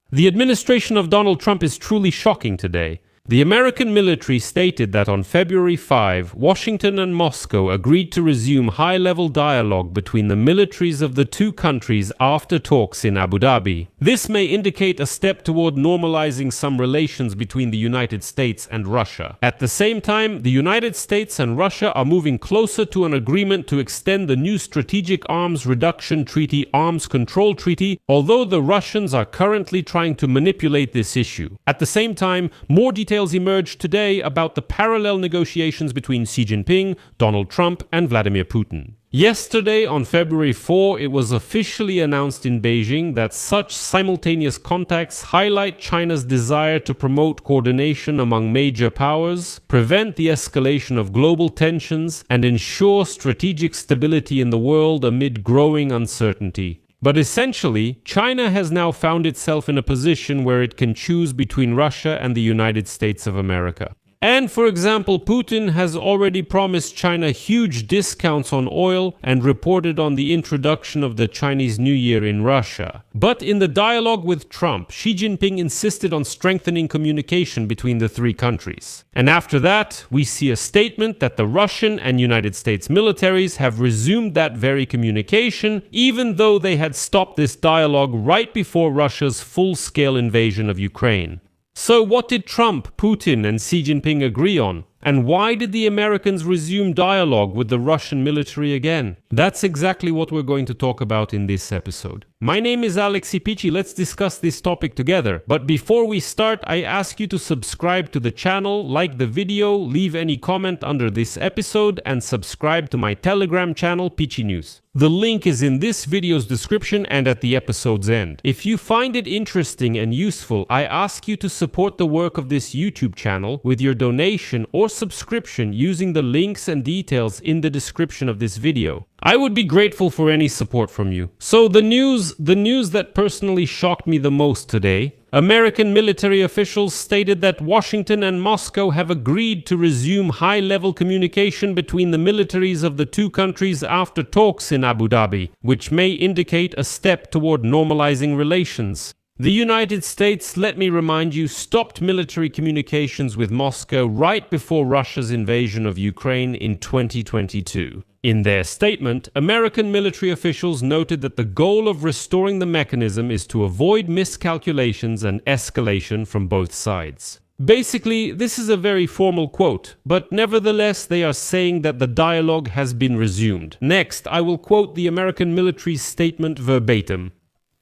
The administration of Donald Trump is truly shocking today. The American military stated that on February 5, Washington and Moscow agreed to resume high-level dialogue between the militaries of the two countries after talks in Abu Dhabi. This may indicate a step toward normalizing some relations between the United States and Russia. At the same time, the United States and Russia are moving closer to an agreement to extend the new Strategic Arms Reduction Treaty Arms Control Treaty, although the Russians are currently trying to manipulate this issue. At the same time, more details emerged today about the parallel negotiations between Xi Jinping, Donald Trump, and Vladimir Putin. Yesterday, on February 4, it was officially announced in Beijing that such simultaneous contacts highlight China's desire to promote coordination among major powers, prevent the escalation of global tensions, and ensure strategic stability in the world amid growing uncertainty. But essentially, China has now found itself in a position where it can choose between Russia and the United States of America. And for example, Putin has already promised China huge discounts on oil and reported on the introduction of the Chinese New Year in Russia. But in the dialogue with Trump, Xi Jinping insisted on strengthening communication between the three countries. And after that, we see a statement that the Russian and United States militaries have resumed that very communication, even though they had stopped this dialogue right before Russia's full-scale invasion of Ukraine. So what did Trump, Putin, and Xi Jinping agree on? And why did the Americans resume dialogue with the Russian military again? That's exactly what we're going to talk about in this episode. My name is Alexi Pichi. Let's discuss this topic together. But before we start, I ask you to subscribe to the channel, like the video, leave any comment under this episode, and subscribe to my Telegram channel, Pichi News. The link is in this video's description and at the episode's end. If you find it interesting and useful, I ask you to support the work of this YouTube channel with your donation or subscription using the links and details in the description of this video. I would be grateful for any support from you. So the news that personally shocked me the most today. American military officials stated that Washington and Moscow have agreed to resume high-level communication between the militaries of the two countries after talks in Abu Dhabi, which may indicate a step toward normalizing relations. The United States, let me remind you, stopped military communications with Moscow right before Russia's invasion of Ukraine in 2022. In their statement, American military officials noted that the goal of restoring the mechanism is to avoid miscalculations and escalation from both sides. Basically, this is a very formal quote, but nevertheless they are saying that the dialogue has been resumed. Next, I will quote the American military's statement verbatim.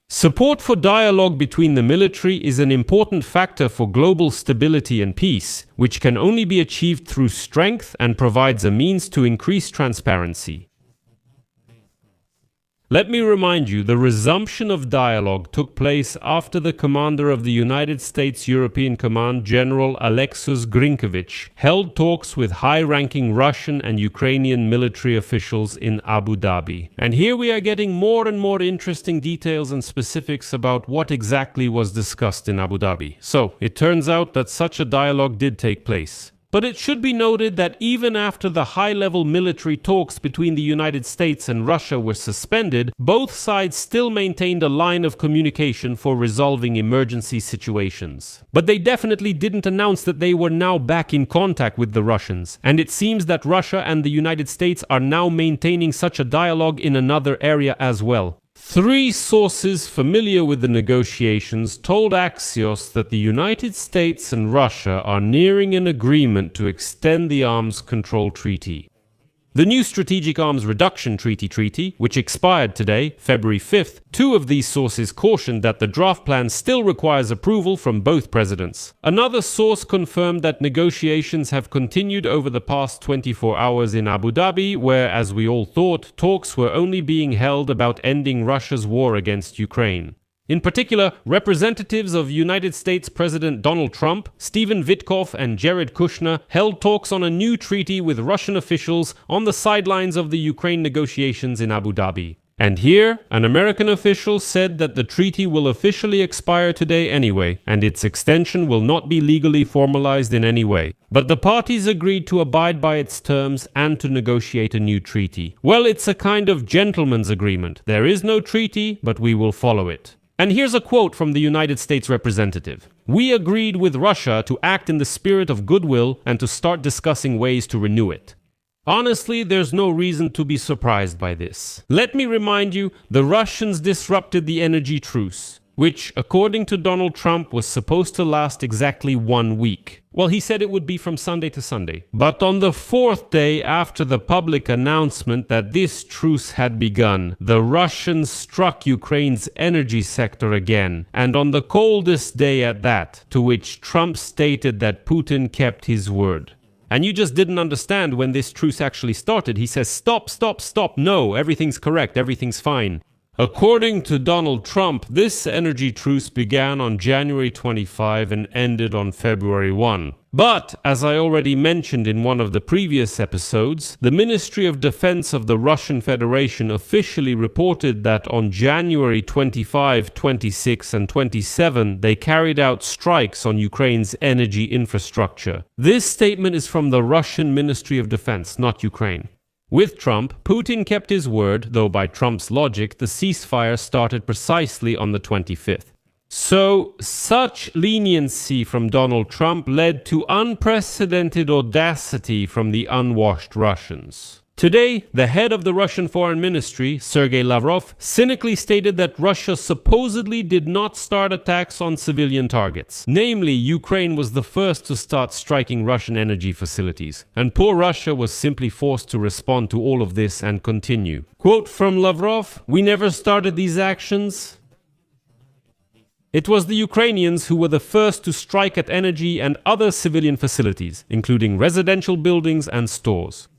Support for dialogue between the military is an important factor for global stability and peace, which can only be achieved through strength and provides a means to increase transparency. Let me remind you, the resumption of dialogue took place after the commander of the United States European Command, General Alexis Grinkovich, held talks with high-ranking Russian and Ukrainian military officials in Abu Dhabi. And here we are getting more and more interesting details and specifics about what exactly was discussed in Abu Dhabi. So, it turns out that such a dialogue did take place. But it should be noted that even after the high-level military talks between the United States and Russia were suspended, both sides still maintained a line of communication for resolving emergency situations. But they definitely didn't announce that they were now back in contact with the Russians, and it seems that Russia and the United States are now maintaining such a dialogue in another area as well. Three sources familiar with the negotiations told Axios that the United States and Russia are nearing an agreement to extend the Arms Control Treaty. The new Strategic Arms Reduction Treaty, which expired today, February 5th, two of these sources cautioned that the draft plan still requires approval from both presidents. Another source confirmed that negotiations have continued over the past 24 hours in Abu Dhabi, where, as we all thought, talks were only being held about ending Russia's war against Ukraine. In particular, representatives of United States President Donald Trump, Stephen Witkoff, and Jared Kushner held talks on a new treaty with Russian officials on the sidelines of the Ukraine negotiations in Abu Dhabi. And here, an American official said that the treaty will officially expire today anyway, and its extension will not be legally formalized in any way. But the parties agreed to abide by its terms and to negotiate a new treaty. Well, it's a kind of gentleman's agreement. There is no treaty, but we will follow it. And here's a quote from the United States representative. "We agreed with Russia to act in the spirit of goodwill and to start discussing ways to renew it." Honestly, there's no reason to be surprised by this. Let me remind you, the Russians disrupted the energy truce, which, according to Donald Trump, was supposed to last exactly 1 week. Well, he said it would be from Sunday to Sunday. But on the 4th day after the public announcement that this truce had begun, the Russians struck Ukraine's energy sector again, and on the coldest day at that, to which Trump stated that Putin kept his word. And you just didn't understand when this truce actually started. He says, stop, stop, stop, no, everything's correct, everything's fine. According to Donald Trump, this energy truce began on January 25 and ended on February 1. But, as I already mentioned in one of the previous episodes, the Ministry of Defense of the Russian Federation officially reported that on January 25, 26, and 27, they carried out strikes on Ukraine's energy infrastructure. This statement is from the Russian Ministry of Defense, not Ukraine. With Trump, Putin kept his word, though by Trump's logic, the ceasefire started precisely on the 25th. So, such leniency from Donald Trump led to unprecedented audacity from the unwashed Russians. Today, the head of the Russian Foreign Ministry, Sergei Lavrov, cynically stated that Russia supposedly did not start attacks on civilian targets. Namely, Ukraine was the first to start striking Russian energy facilities, and poor Russia was simply forced to respond to all of this and continue. Quote from Lavrov, "We never started these actions. It was the Ukrainians who were the first to strike at energy and other civilian facilities, including residential buildings and stores.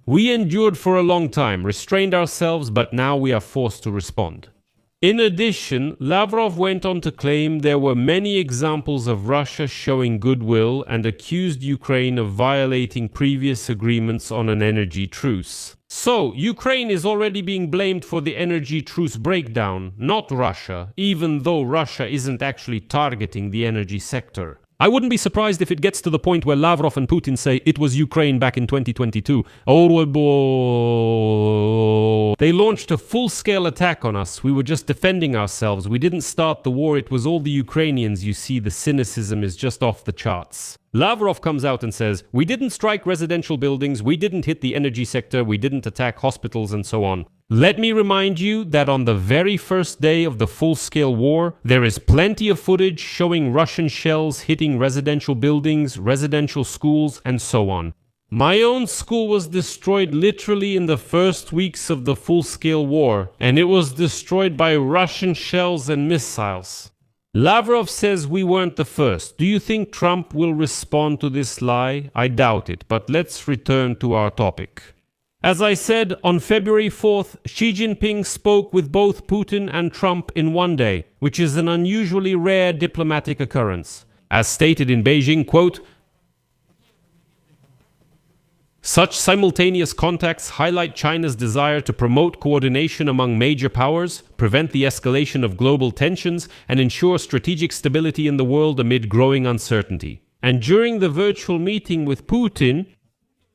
We endured for a long time, restrained ourselves, but now we are forced to respond." In addition, Lavrov went on to claim there were many examples of Russia showing goodwill and accused Ukraine of violating previous agreements on an energy truce. So, Ukraine is already being blamed for the energy truce breakdown, not Russia, even though Russia isn't actually targeting the energy sector. I wouldn't be surprised if it gets to the point where Lavrov and Putin say it was Ukraine back in 2022. Oh, they launched a full-scale attack on us. We were just defending ourselves. We didn't start the war. It was all the Ukrainians. You see, the cynicism is just off the charts. Lavrov comes out and says, "We didn't strike residential buildings, we didn't hit the energy sector, we didn't attack hospitals and so on." Let me remind you that on the very first day of the full-scale war, there is plenty of footage showing Russian shells hitting residential buildings, residential schools, and so on. My own school was destroyed literally in the first weeks of the full-scale war, and it was destroyed by Russian shells and missiles. Lavrov says we weren't the first. Do you think Trump will respond to this lie? I doubt it, but let's return to our topic. As I said, on February 4th, Xi Jinping spoke with both Putin and Trump in one day, which is an unusually rare diplomatic occurrence. As stated in Beijing, quote, "Such simultaneous contacts highlight China's desire to promote coordination among major powers, prevent the escalation of global tensions, and ensure strategic stability in the world amid growing uncertainty." And during the virtual meeting with Putin,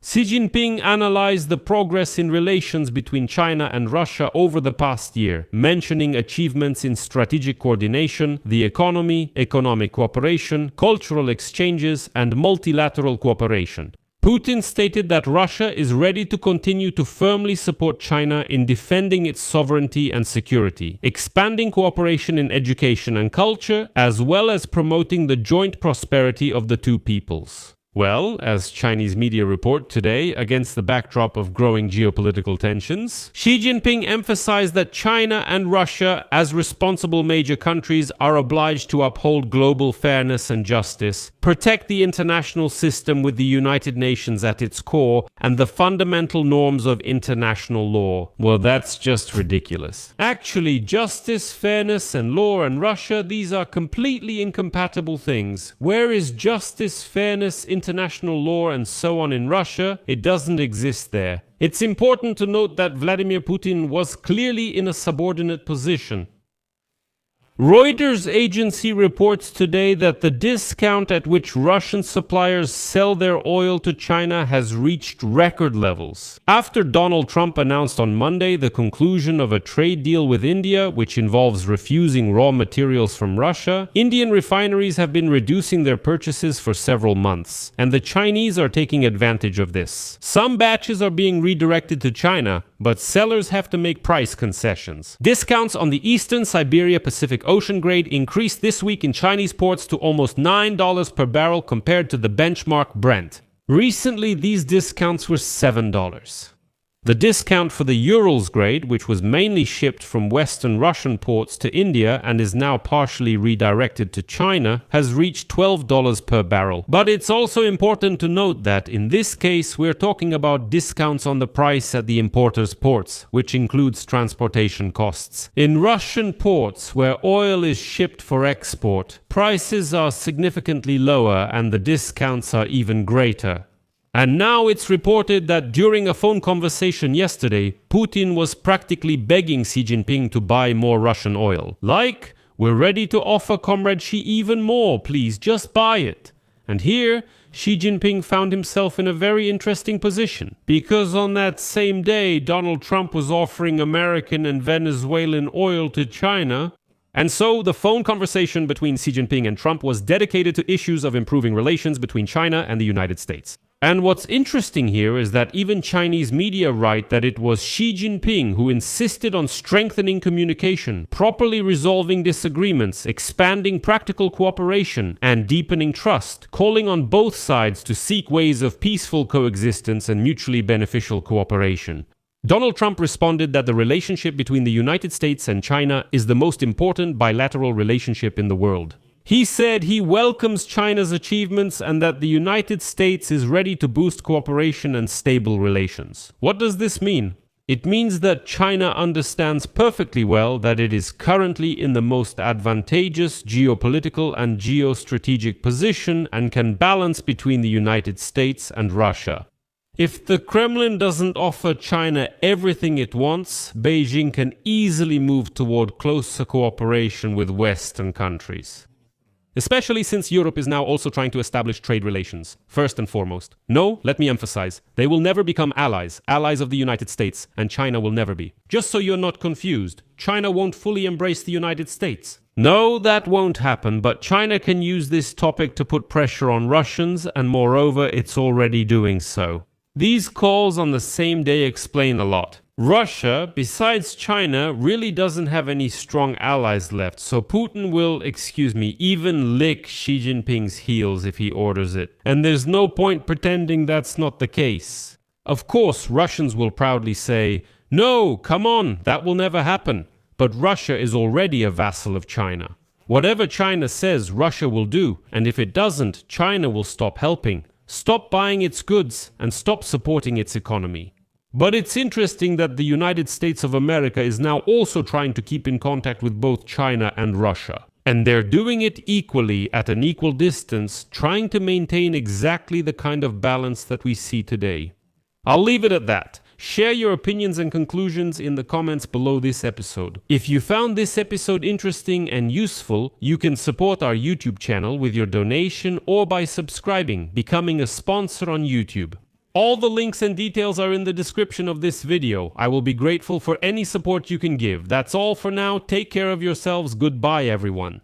Xi Jinping analyzed the progress in relations between China and Russia over the past year, mentioning achievements in strategic coordination, the economy, economic cooperation, cultural exchanges, and multilateral cooperation. Putin stated that Russia is ready to continue to firmly support China in defending its sovereignty and security, expanding cooperation in education and culture, as well as promoting the joint prosperity of the two peoples. Well, as Chinese media report today, against the backdrop of growing geopolitical tensions, Xi Jinping emphasized that China and Russia, as responsible major countries, are obliged to uphold global fairness and justice, protect the international system with the United Nations at its core, and the fundamental norms of international law. Well, that's just ridiculous. Actually, justice, fairness, and law and Russia, these are completely incompatible things. Where is justice, fairness, international law, and so on in Russia? It doesn't exist there. It's important to note that Vladimir Putin was clearly in a subordinate position. Reuters agency reports today that the discount at which Russian suppliers sell their oil to China has reached record levels. After Donald Trump announced on Monday the conclusion of a trade deal with India, which involves refusing raw materials from Russia, Indian refineries have been reducing their purchases for several months, and the Chinese are taking advantage of this. Some batches are being redirected to China, but sellers have to make price concessions. Discounts on the Eastern Siberia Pacific Ocean grade increased this week in Chinese ports to almost $9 per barrel compared to the benchmark Brent. Recently, these discounts were $7. The discount for the Urals grade, which was mainly shipped from Western Russian ports to India and is now partially redirected to China, has reached $12 per barrel. But it's also important to note that in this case, we're talking about discounts on the price at the importer's ports, which includes transportation costs. In Russian ports, where oil is shipped for export, prices are significantly lower and the discounts are even greater. And now it's reported that during a phone conversation yesterday, Putin was practically begging Xi Jinping to buy more Russian oil. Like, we're ready to offer Comrade Xi even more, please, just buy it. And here, Xi Jinping found himself in a very interesting position, because on that same day, Donald Trump was offering American and Venezuelan oil to China. And so the phone conversation between Xi Jinping and Trump was dedicated to issues of improving relations between China and the United States. And what's interesting here is that even Chinese media write that it was Xi Jinping who insisted on strengthening communication, properly resolving disagreements, expanding practical cooperation, and deepening trust, calling on both sides to seek ways of peaceful coexistence and mutually beneficial cooperation. Donald Trump responded that the relationship between the United States and China is the most important bilateral relationship in the world. He said he welcomes China's achievements and that the United States is ready to boost cooperation and stable relations. What does this mean? It means that China understands perfectly well that it is currently in the most advantageous geopolitical and geostrategic position and can balance between the United States and Russia. If the Kremlin doesn't offer China everything it wants, Beijing can easily move toward closer cooperation with Western countries. Especially since Europe is now also trying to establish trade relations, first and foremost. No, let me emphasize, they will never become allies of the United States, and China will never be. Just so you're not confused, China won't fully embrace the United States. No, that won't happen, but China can use this topic to put pressure on Russians, and moreover, it's already doing so. These calls on the same day explain a lot. Russia, besides China, really doesn't have any strong allies left, so Putin will, even lick Xi Jinping's heels if he orders it. And there's no point pretending that's not the case. Of course, Russians will proudly say, "No, come on, that will never happen." But Russia is already a vassal of China. Whatever China says, Russia will do, and if it doesn't, China will stop helping, stop buying its goods, and stop supporting its economy. But it's interesting that the United States of America is now also trying to keep in contact with both China and Russia. And they're doing it equally at an equal distance, trying to maintain exactly the kind of balance that we see today. I'll leave it at that. Share your opinions and conclusions in the comments below this episode. If you found this episode interesting and useful, you can support our YouTube channel with your donation or by subscribing, becoming a sponsor on YouTube. All the links and details are in the description of this video. I will be grateful for any support you can give. That's all for now. Take care of yourselves. Goodbye, everyone.